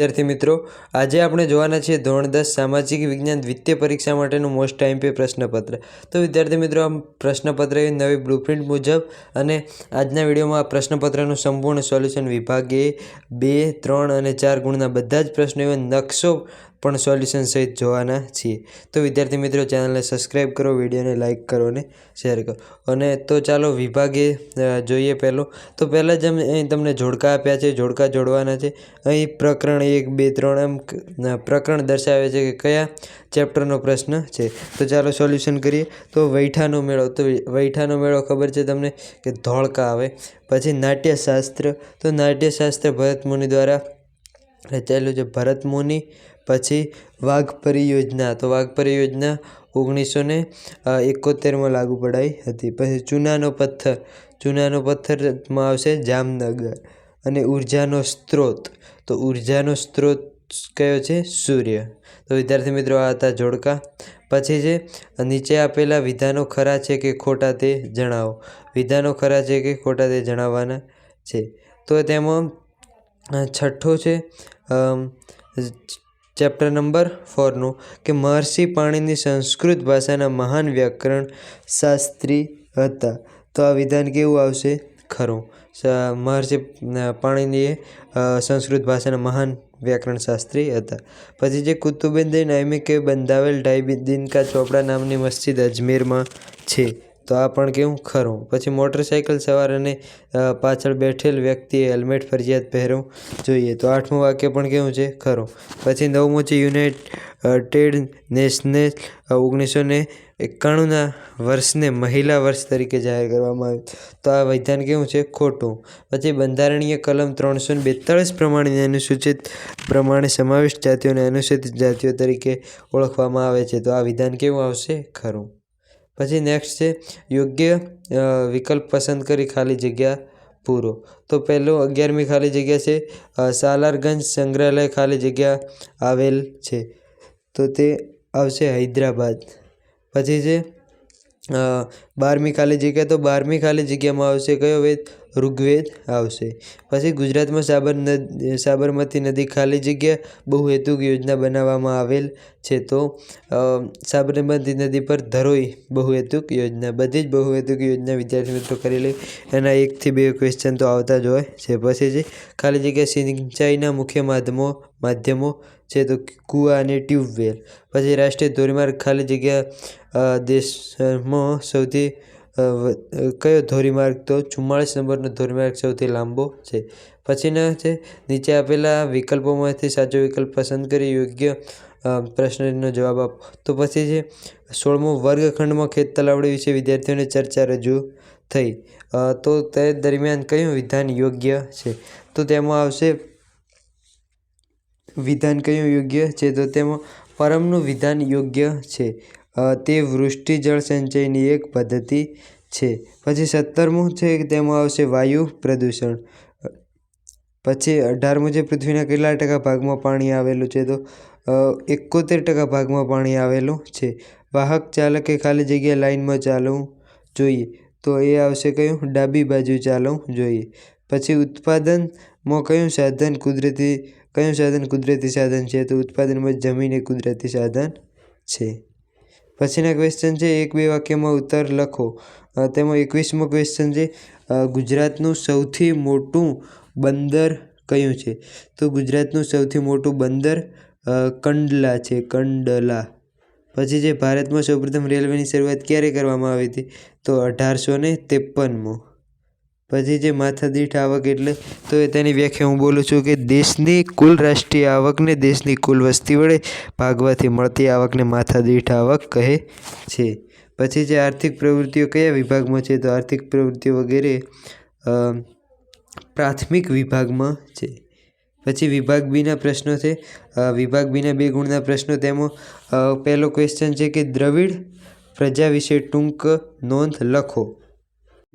વિદ્યાર્થી મિત્રો, આજે આપણે જોવાના છીએ ધોરણ 10 સામાજિક વિજ્ઞાન દ્વિતીય પરીક્ષા માટેનું મોસ્ટ આઈએમપી પ્રશ્નપત્ર। તો વિદ્યાર્થી મિત્રો, આ પ્રશ્નપત્ર એ નવી બ્લુપ્રિન્ટ મુજબ અને આજના વિડીયોમાં આ પ્રશ્નપત્રનું સંપૂર્ણ સોલ્યુશન વિભાગ એ 2, 3 અને 4 ગુણના બધા જ પ્રશ્નો એવા નકશો પણ સોલ્યુશન સહિત જોવાના છીએ। તો વિદ્યાર્થી મિત્રો, ચેનલને સબસ્ક્રાઈબ કરો, વિડીયોને લાઇક કરો અને શેર કરો। અને તો ચાલો વિભાગે જોઈએ। પહેલાં જ અહીં તમને જોડકા આપ્યા છે, જોડકા જોડવાના છે। અહીં પ્રકરણ 1, 2, 3 એમ પ્રકરણ દર્શાવે છે કે કયા ચેપ્ટરનો પ્રશ્ન છે। તો ચાલો સોલ્યુશન કરીએ। તો વૈઠાનો મેળો, તો વૈઠાનો મેળો ખબર છે તમને કે ધોળકા આવે। પછી નાટ્યશાસ્ત્ર, તો નાટ્યશાસ્ત્ર ભરતમુનિ દ્વારા રચાયેલું છે, ભરતમુનિ। પછી વાઘ પરિયોજના, તો વાઘ પરિયોજના 1971માં લાગુ પડાઈ હતી। પછી ચૂનાનો પથ્થર, ચૂનાનો પથ્થરમાં આવશે જામનગર। અને ઉર્જાનો સ્ત્રોત, તો ઉર્જાનો સ્ત્રોત કયો છે? સૂર્ય। તો વિદ્યાર્થી મિત્રો, આ હતા જોડકા। પછી છે નીચે આપેલા વિધાનો ખરા છે કે ખોટા તે જણાવો। વિધાનો ખરા છે કે ખોટા તે જણાવવાના છે। તો તેમાં છઠ્ઠો છે ચેપ્ટર નંબર 4નું કે મહર્ષિ પાણિની સંસ્કૃત ભાષાના મહાન વ્યાકરણ શાસ્ત્રી હતા। તો આ વિધાન કેવું આવશે? ખરું। મહર્ષિ પાણિનીએ સંસ્કૃત ભાષાના મહાન વ્યાકરણ શાસ્ત્રી હતા। પછી જે કુતુબુદ્દીન ઐબકે બંધાવેલ ઢાઈ દિનકા ચોપડા નામની મસ્જિદ અજમેરમાં છે। તો આ પણ કેવું? ખરું। પછી મોટરસાઇકલ સવાર અને પાછળ બેઠેલ વ્યક્તિએ હેલ્મેટ ફરજિયાત પહેરવું જોઈએ। તો 8મું વાક્ય પણ કેવું છે? ખરું। પછી 9મું છે યુનાઇટેડ નેશન્સે 1991ના વર્ષને મહિલા વર્ષ તરીકે જાહેર કરવામાં આવ્યું। તો આ વિધાન કેવું છે? ખોટું। પછી બંધારણીય કલમ 342 પ્રમાણે અનુસૂચિત પ્રમાણે સમાવિષ્ટ જાતિઓને અનુસૂચિત જાતિઓ તરીકે ઓળખવામાં આવે છે। તો આ વિધાન કેવું આવશે? ખરું। પછી નેક્સ્ટ છે યોગ્ય વિકલ્પ પસંદ કરી ખાલી જગ્યા પૂરો। તો પહેલું 11મી ખાલી જગ્યા છે સાલારગંજ સંગ્રહાલય ખાલી જગ્યા આવેલ છે। તો તે આવશે હૈદરાબાદ। પછી છે 12મી ખાલી જગ્યા, તો 12મી ખાલી જગ્યામાં આવશે કયો વેદ? ઋગ્વેદ આવશે। પછી ગુજરાતમાં સાબરમતી નદી ખાલી જગ્યા બહુહેતુક યોજના બનાવવામાં આવેલ છે। તો સાબરમતી નદી પર ધરોઈ બહુહેતુક યોજના, બધી જ બહુહેતુક યોજના વિદ્યાર્થી મિત્રો કરી લે। એના 1 થી 2 ક્વેશ્ચન તો આવતા જ હોય છે। પછી છે ખાલી જગ્યા સિંચાઈના મુખ્ય માધ્યમો છે, તો કૂવા અને ટ્યુબવેલ। પછી રાષ્ટ્રીય ધોરીમાર્ગ ખાલી જગ્યા દેશમાં સૌથી કયો ધોરીમાર્ગ? તો 44 નંબરનો ધોરીમાર્ગ સૌથી લાંબો છે। પછીના છે નીચે આપેલા વિકલ્પોમાંથી સાચો વિકલ્પ પસંદ કરી યોગ્ય પ્રશ્નનો જવાબ આપો। તો પછી છે 16મું વર્ગખંડમાં ખેત તલાવડી વિશે વિદ્યાર્થીઓને ચર્ચા રજૂ થઈ। તો તે દરમિયાન કયું વિધાન યોગ્ય છે? તો તેમાં આવશે વિધાન કયું યોગ્ય છે? તો તેમાં પરમનું વિધાન યોગ્ય છે। તે વૃષ્ટિ જળ સંચયની એક પદ્ધતિ છે। પછી 17મું છે તેમાં આવશે વાયુ પ્રદૂષણ। પછી 18મું છે પૃથ્વીના કેટલા ટકા ભાગમાં પાણી આવેલું છે? તો 71% ભાગમાં પાણી આવેલું છે। વાહક ચાલકે ખાલી જગ્યા લાઇનમાં ચાલવું જોઈએ। તો એ આવશે કયું? ડાબી બાજુ ચાલવું જોઈએ। પછી ઉત્પાદનમાં કયું સાધન કુદરતી સાધન છે? તો ઉત્પાદનમાં જમીન એ કુદરતી સાધન છે। પછીના ક્વેશ્ચન છે 1-2 વાક્યમાં ઉત્તર લખો। તેમાં 21મો ક્વેશ્ચન છે ગુજરાતનું સૌથી મોટું બંદર કયું છે? તો ગુજરાતનું સૌથી મોટું બંદર કંડલા છે, કંડલા। પછી જે ભારતમાં સૌપ્રથમ રેલવેની શરૂઆત ક્યારે કરવામાં આવી હતી? તો 1853માં। પછી જે માથાદીઠ આવક એટલે, તો તેની વ્યાખ્યા હું બોલું છું કે દેશની કુલ રાષ્ટ્રીય આવકને દેશની કુલ વસ્તી વડે ભાગવાથી મળતી આવકને માથાદીઠ આવક કહે છે। પછી જે આર્થિક પ્રવૃત્તિઓ કયા વિભાગમાં છે? તો આર્થિક પ્રવૃત્તિઓ વગેરે પ્રાથમિક વિભાગમાં છે। પછી વિભાગ બીના પ્રશ્નો છે, વિભાગ બીના 2 ગુણના પ્રશ્નો। તેમાં પહેલો ક્વેશ્ચન છે કે દ્રવિડ પ્રજા વિશે ટૂંક નોંધ લખો।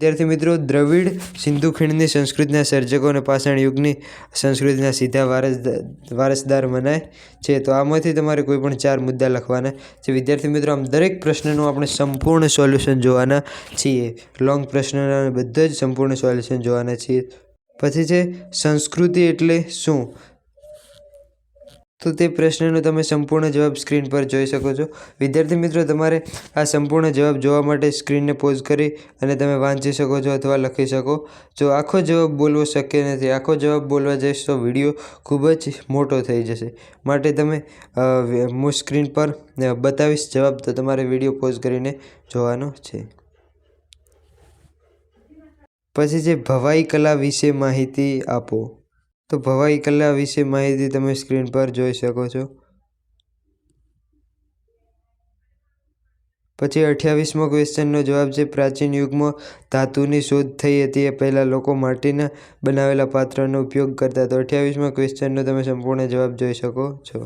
વિદ્યાર્થી મિત્રો, દ્રવિડ સિંધુ ખીણની સંસ્કૃતિના સર્જકો અને પાષાણ યુગની સંસ્કૃતિના સીધા વારસદાર મનાય છે। તો આમાંથી તમારે કોઈ પણ 4 મુદ્દા લખવાના છે। વિદ્યાર્થી મિત્રો, આમ દરેક પ્રશ્નનું આપણે સંપૂર્ણ સોલ્યુશન જોવાના છીએ। લોંગ પ્રશ્નના બધા જ સંપૂર્ણ સોલ્યુશન જોવાના છીએ। પછી છે સંસ્કૃતિ એટલે શું? તો તે પ્રશ્નનો તમે સંપૂર્ણ જવાબ સ્ક્રીન પર જોઈ શકો છો. વિદ્યાર્થી મિત્રો, તમારે આ સંપૂર્ણ જવાબ જોવા માટે સ્ક્રીનને પોઝ કરી અને તમે વાંચી શકો છો અથવા લખી શકો. જો આખો જવાબ બોલવો શક્ય નથી, આખો જવાબ બોલવા જઈશ તો વિડીયો ખૂબ જ મોટો થઈ જશે. માટે તમે હું સ્ક્રીન પર બતાવીશ જવાબ, તો તમારે વિડીયો પોઝ કરીને જોવાનો છે. પછી છે ભવાઈ કલા વિશે માહિતી આપો. તો ભવાઈ કલા વિશે માહિતી તમે સ્ક્રીન પર જોઈ શકો છો. પછી 28મો ક્વેશ્ચનનો જવાબ છે પ્રાચીન યુગમાં ધાતુની શોધ થઈ હતી એ પહેલાં લોકો માટીના બનાવેલા પાત્રનો ઉપયોગ કરતા. તો 28મા ક્વેશ્ચનનો તમે સંપૂર્ણ જવાબ જોઈ શકો છો.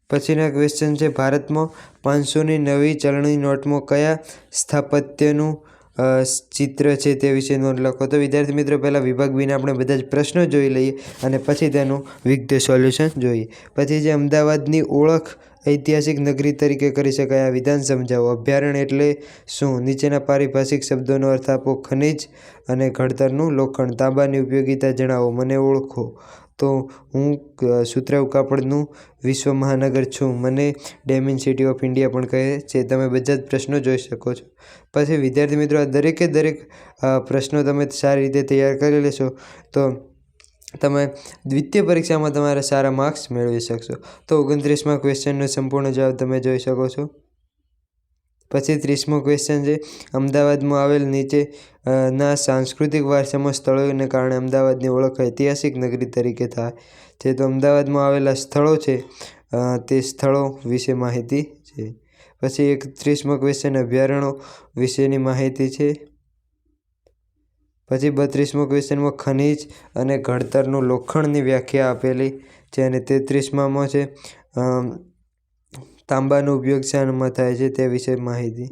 પછીના ક્વેશ્ચન છે ભારતમાં 500ની નવી ચલણી નોટમાં કયા સ્થાપત્યનું ચિત્ર છે તે વિશે નોંધ લખો. તો વિદ્યાર્થી મિત્રો, પહેલાં વિભાગ બીના આપણે બધા જ પ્રશ્નો જોઈ લઈએ અને પછી તેનું વિગતે સોલ્યુશન જોઈએ. પછી જે અમદાવાદની ઓળખ ઐતિહાસિક નગરી તરીકે કરી શકાય, આ વિધાન સમજાવો. અભયારણ્ય એટલે શું? નીચેના પારિભાષિક શબ્દોનો અર્થ આપો. ખનિજ અને ઘડતરનું લોખંડ. તાંબાની ઉપયોગિતા જણાવો. મને ઓળખો. તો હું સુતરાઉ કાપડનું વિશ્વ મહાનગર છું. મને ડાયમંડ સિટી ઓફ ઇન્ડિયા પણ કહે છે. તમે બધા જ પ્રશ્નો જોઈ શકો છો. પછી વિદ્યાર્થી મિત્રો, આ દરેકે દરેક પ્રશ્નો તમે સારી રીતે તૈયાર કરી લેશો તો તમે દ્વિતીય પરીક્ષામાં તમારા સારા માર્ક્સ મેળવી શકશો. તો 29મા ક્વેશ્ચનનો સંપૂર્ણ જવાબ તમે જોઈ શકો છો. પછી 30મો ક્વેશ્ચન છે અમદાવાદમાં આવેલ નીચેના સાંસ્કૃતિક વારસામાં સ્થળોને કારણે અમદાવાદની ઓળખ ઐતિહાસિક નગરી તરીકે થાય છે. તો અમદાવાદમાં આવેલા સ્થળો છે તે સ્થળો વિશે માહિતી છે. પછી 31મો ક્વેશ્ચન અભયારણ્યો વિશેની માહિતી છે. પછી 32મો ક્વેશ્ચનમાં ખનિજ અને ઘડતરનું લોખંડની વ્યાખ્યા આપેલી છે. અને 33માં છે તાંબાનો ઉપયોગ શામાં થાય છે તે વિશે માહિતી.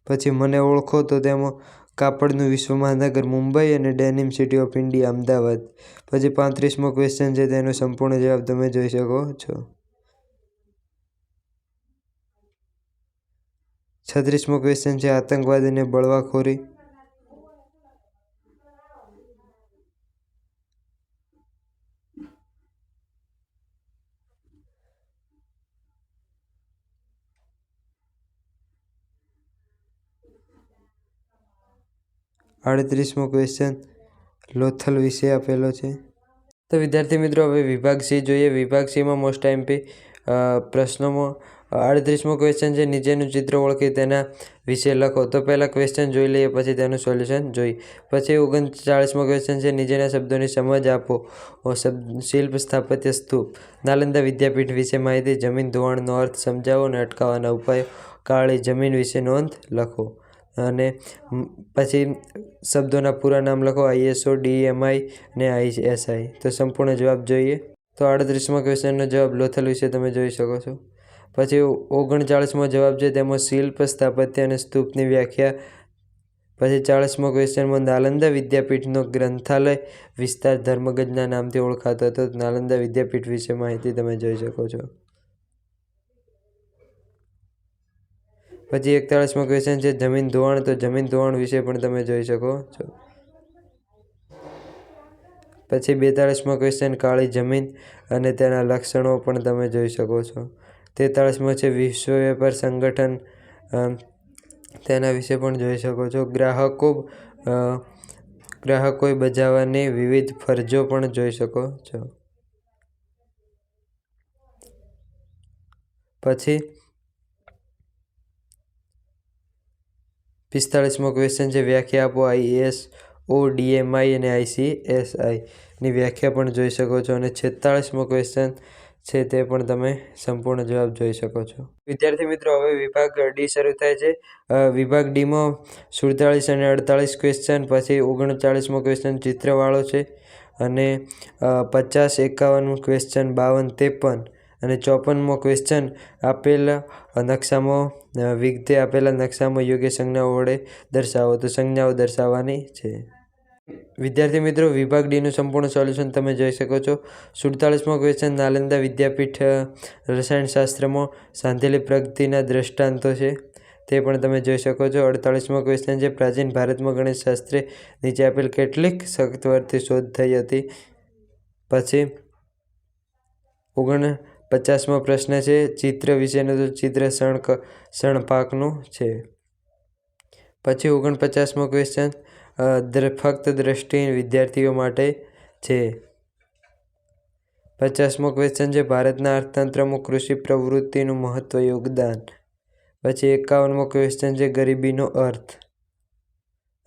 પછી મને ઓળખો, તો તેમાં કાપડનું વિશ્વ મહાનગર મુંબઈ અને denim city of India Ahmedabad. પછી 35મો ક્વેશ્ચન છે તેનો સંપૂર્ણ જવાબ તમે જોઈ શકો છો. 36મો ક્વેશ્ચન છે આતંકવાદ અને બળવાખોરી. આડત્રીસમો ક્વેશ્ચન લોથલ વિશે આપેલો છે. તો વિદ્યાર્થી મિત્રો, હવે વિભાગ સી જોઈએ. વિભાગ સીમાં મોસ્ટ આઈએમપી પ્રશ્નોમાં 38મો ક્વેશ્ચન છે નીચેનું ચિત્ર ઓળખી તેના વિશે લખો. તો પહેલાં ક્વેશ્ચન જોઈ લઈએ, પછી તેનું સોલ્યુશન જોઈએ. પછી 39મો ક્વેશ્ચન છે નીચેના શબ્દોની સમજ આપો. શિલ્પ, સ્થાપત્ય, સ્તૂપ. નાલંદા વિદ્યાપીઠ વિશે માહિતી. જમીન ધોવાણનો અર્થ સમજાવો અને અટકાવવાના ઉપાયો. કાળી જમીન વિશે નોંધ લખો. અને પછી શબ્દોના પૂરા નામ લખો. ISO, DMI અને ISI. તો સંપૂર્ણ જવાબ જોઈએ. તો 38મા ક્વેશ્ચનનો જવાબ લોથલ વિશે તમે જોઈ શકો છો. પછી 39મો જવાબ છે તેમાં શિલ્પ, સ્થાપત્ય અને સ્તૂપની વ્યાખ્યા. પછી 40મો ક્વેશ્ચનમાં નાલંદા વિદ્યાપીઠનો ગ્રંથાલય વિસ્તાર ધર્મગજના નામથી ઓળખાતો હતો. નાલંદા વિદ્યાપીઠ વિશે માહિતી તમે જોઈ શકો છો. પછી 41મો ક્વેશ્ચન છે જમીન ધોવાણ. તો જમીન ધોવાણ વિશે પણ તમે જોઈ શકો છો. પછી 42મો ક્વેશ્ચન કાળી જમીન અને તેના લક્ષણો પણ તમે જોઈ શકો છો. 43મો છે વિશ્વ વેપાર સંગઠન, તેના વિશે પણ જોઈ શકો છો. ગ્રાહકોએ બજાવવાની વિવિધ ફરજો પણ જોઈ શકો છો. પછી 45મો ક્વેશ્ચન છે વ્યાખ્યા આપો. ISO, DMI અને ICSI ની વ્યાખ્યા પણ જોઈ શકો છો. અને 46મો ક્વેશ્ચન છે તે પણ તમે સંપૂર્ણ જવાબ જોઈ શકો છો. વિદ્યાર્થી મિત્રો, હવે વિભાગ ડી શરૂ થાય છે. વિભાગ ડીમાં 47 અને 48 ક્વેશ્ચન. પછી 39મો ક્વેશ્ચન ચિત્રવાળો છે અને 50, 51 ક્વેશ્ચન, 52, 53 અને 54મો ક્વેશ્ચન આપેલા નકશામાં વિગતે આપેલા નકશામાં યોગ્ય સંજ્ઞાઓ વડે દર્શાવો. તો સંજ્ઞાઓ દર્શાવવાની છે. વિદ્યાર્થી મિત્રો, વિભાગ ડીનું સંપૂર્ણ સોલ્યુશન તમે જોઈ શકો છો. 47મો ક્વેશ્ચન નાલંદા વિદ્યાપીઠ રસાયણશાસ્ત્રમાં સાંધેલી પ્રગતિના દ્રષ્ટાંતો છે, તે પણ તમે જોઈ શકો છો. 48મો ક્વેશ્ચન છે પ્રાચીન ભારતમાં ગણિતશાસ્ત્રે નીચે આપેલ કેટલીક સત્વર્તી શોધ થઈ હતી. પછી 49મો પ્રશ્ન છે ચિત્ર વિશેનો, તો ચિત્ર શણપાકનું છે. પછી 49મો ક્વેશ્ચન ફક્ત દ્રષ્ટિહીન વિદ્યાર્થીઓ માટે છે. 50મો ક્વેશ્ચન છે ભારતના અર્થતંત્રમાં કૃષિ પ્રવૃત્તિનું મહત્વ યોગદાન. પછી 51મો ક્વેશ્ચન છે ગરીબીનો અર્થ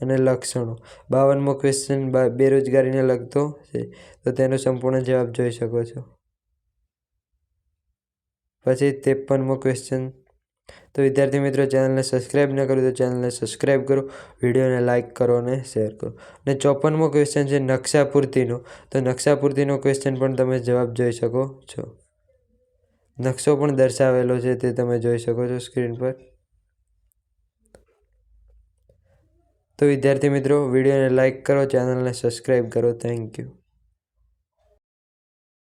અને લક્ષણો. 52મો ક્વેશ્ચન બેરોજગારીને લગતો છે, તો તેનો સંપૂર્ણ જવાબ જોઈ શકો છો. પછી 53મો ક્વેશ્ચન, તો વિદ્યાર્થી મિત્રો ચેનલને સબસ્ક્રાઈબ ન કરો તો ચેનલને સબસ્ક્રાઈબ કરો, વિડીયોને લાઇક કરો અને શેર કરો. અને 54મો ક્વેશ્ચન છે નકશાપૂર્તિનો, તો નકશાપૂર્તિનો ક્વેશ્ચન પણ તમે જવાબ જોઈ શકો છો. નકશો પણ દર્શાવેલો છે તે તમે જોઈ શકો છો સ્ક્રીન પર. તો વિદ્યાર્થી મિત્રો વિડીયોને લાઇક કરો, ચેનલને સબસ્ક્રાઈબ કરો. Thank you.